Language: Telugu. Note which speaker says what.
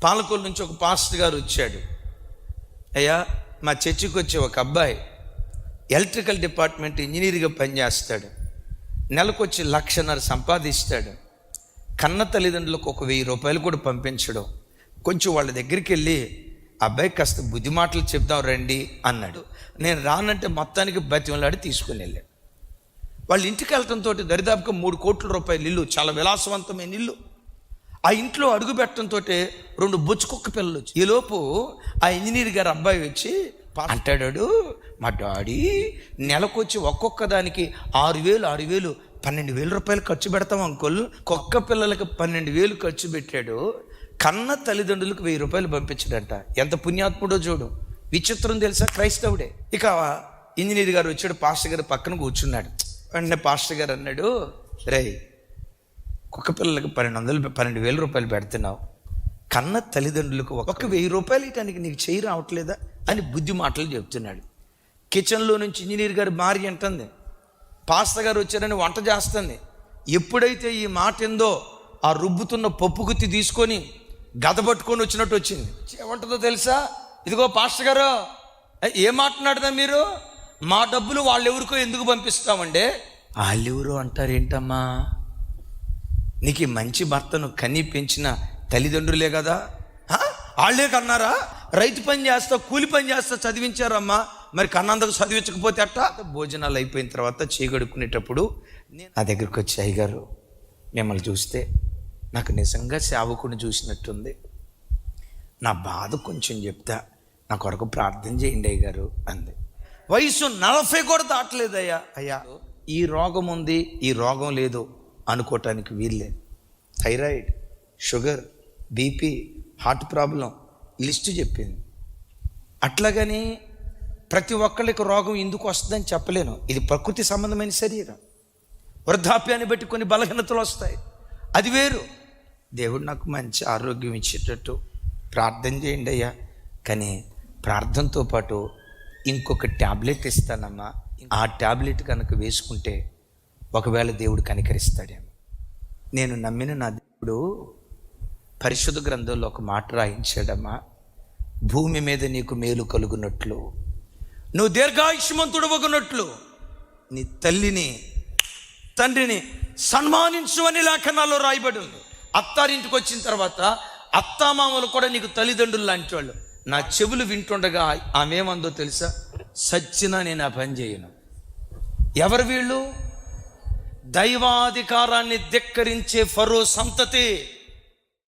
Speaker 1: పాలకొల్లు నుంచి ఒక పాస్టర్ గారు వచ్చాడు. అయ్యా, మా చర్చికి వచ్చే ఒక అబ్బాయి ఎలక్ట్రికల్ డిపార్ట్మెంట్ ఇంజనీర్గా పనిచేస్తాడు. నెలకొచ్చి 1.5 లక్షలు సంపాదిస్తాడు. కన్న తల్లిదండ్రులకు ఒక 1000 రూపాయలు కూడా పంపించడం. కొంచెం వాళ్ళ దగ్గరికి వెళ్ళి అబ్బాయి కాస్త బుద్ధి మాటలు చెప్దాం రండి అన్నాడు. నేను రానంటే మొత్తానికి బతిమలాడి తీసుకుని వెళ్ళాడు. వాళ్ళ ఇంటికి వెళ్ళటంతో దరిదాపుగా 3 కోట్ల రూపాయల ఇల్లు, చాలా విలాసవంతమైన ఇల్లు. ఆ ఇంట్లో అడుగు పెట్టడంతో 2 బొచ్చుకొక్క పిల్లలు వచ్చి, ఈలోపు ఆ ఇంజనీర్ గారు అబ్బాయి వచ్చి అంటాడు, మా డాడీ నెలకొచ్చి ఒక్కొక్క దానికి 6,000 12,000 రూపాయలు ఖర్చు పెడతాం అంకుల్. కుక్క పిల్లలకి 12,000 ఖర్చు పెట్టాడు. కన్న తల్లిదండ్రులకు 1000 రూపాయలు పంపించాడంట. ఎంత పుణ్యాత్ముడో చూడు. విచిత్రం తెలుసా, క్రైస్తవుడే. ఇక ఇంజనీర్ గారు వచ్చాడు, పాస్టర్ గారు పక్కన కూర్చున్నాడు. వెంటనే పాస్టర్ గారు అన్నాడు, రే, కుక్క పిల్లలకి 12,000 రూపాయలు పెడుతున్నావు, కన్న తల్లిదండ్రులకు ఒక 1000 రూపాయలు ఇటానికి నీకు చేయి రావట్లేదా అని బుద్ధి మాటలు చెప్తున్నాడు. కిచెన్లో నుంచి ఇంజనీర్ గారు భార్య అంటుంది, పాస్టర్ గారు వచ్చారని వంట చేస్తుంది. ఎప్పుడైతే ఈ మాట ఏందో ఆ రుబ్బుతున్న పప్పు గుత్తి తీసుకొని గద పట్టుకొని వచ్చినట్టు వచ్చింది. ఏమంటుందో తెలుసా, ఇదిగో పాస్టర్ గారు, ఏం మాట్లాడదా మీరు, మా డబ్బులు వాళ్ళెవరికో ఎందుకు పంపిస్తామంటే, వాళ్ళెవరు అంటారేంటమ్మా, నీకు మంచి భర్తను కని పెంచిన తల్లిదండ్రులే కదా, వాళ్ళే కన్నారా, రైతు పని చేస్తా కూలి పని చేస్తా చదివించారమ్మా, మరి కన్నందుకు చదివించకపోతే అట్ట. భోజనాలు అయిపోయిన తర్వాత చేయగడుక్కునేటప్పుడు నా దగ్గరికి వచ్చి, అయ్యగారు మిమ్మల్ని చూస్తే నాకు నిజంగా సేవకుని చూసినట్టుంది, నా బాధ కొంచెం చెప్తా, నా కొరకు ప్రార్థన చేయండి అయ్యగారు అంది. వయసు 40 కూడా దాటలేదయ్యా. అయ్యా, ఈ రోగం ఉంది, ఈ రోగం లేదు అనుకోవటానికి వీల్లేదు. Thyroid, sugar, BP, heart problem list చెప్పింది. అట్లాగని ప్రతి ఒక్కళ్ళకి రోగం ఎందుకు వస్తుందని చెప్పలేను. ఇది ప్రకృతి సంబంధమైన శరీరం. వృద్ధాప్యాన్ని బట్టి కొన్ని బలహీనతలు వస్తాయి, అది వేరు. దేవుడు నాకు మంచి ఆరోగ్యం ఇచ్చేటట్టు ప్రార్థన చేయండి అయ్యా, కానీ ప్రార్థనతో పాటు ఇంకొక ట్యాబ్లెట్ ఇస్తానమ్మా, ఆ ట్యాబ్లెట్ కనుక వేసుకుంటే ఒకవేళ దేవుడు కనికరిస్తాడేమో. నేను నమ్మిన నా దేవుడు పరిశుద్ధ గ్రంథంలో ఒక మాట రాయించాడమ్మా, భూమి మీద నీకు మేలు కలుగునట్లు, నువ్వు దీర్ఘాయుష్మంతుడు వగునట్లు నీ తల్లిని తండ్రిని సన్మానించు అని లేఖనాల్లో రాయబడి ఉంది. అత్తారింటికి వచ్చిన తర్వాత అత్తామామలు కూడా నీకు తల్లిదండ్రులు లాంటి వాళ్ళు. నా చెవులు వింటుండగా ఆమె ఏమందో తెలుసా, సచ్చినా నేను ఆ పని చేయను. ఎవరు వీళ్ళు? దైవాధికారాన్ని ధిక్కరించే ఫరో సంతతి.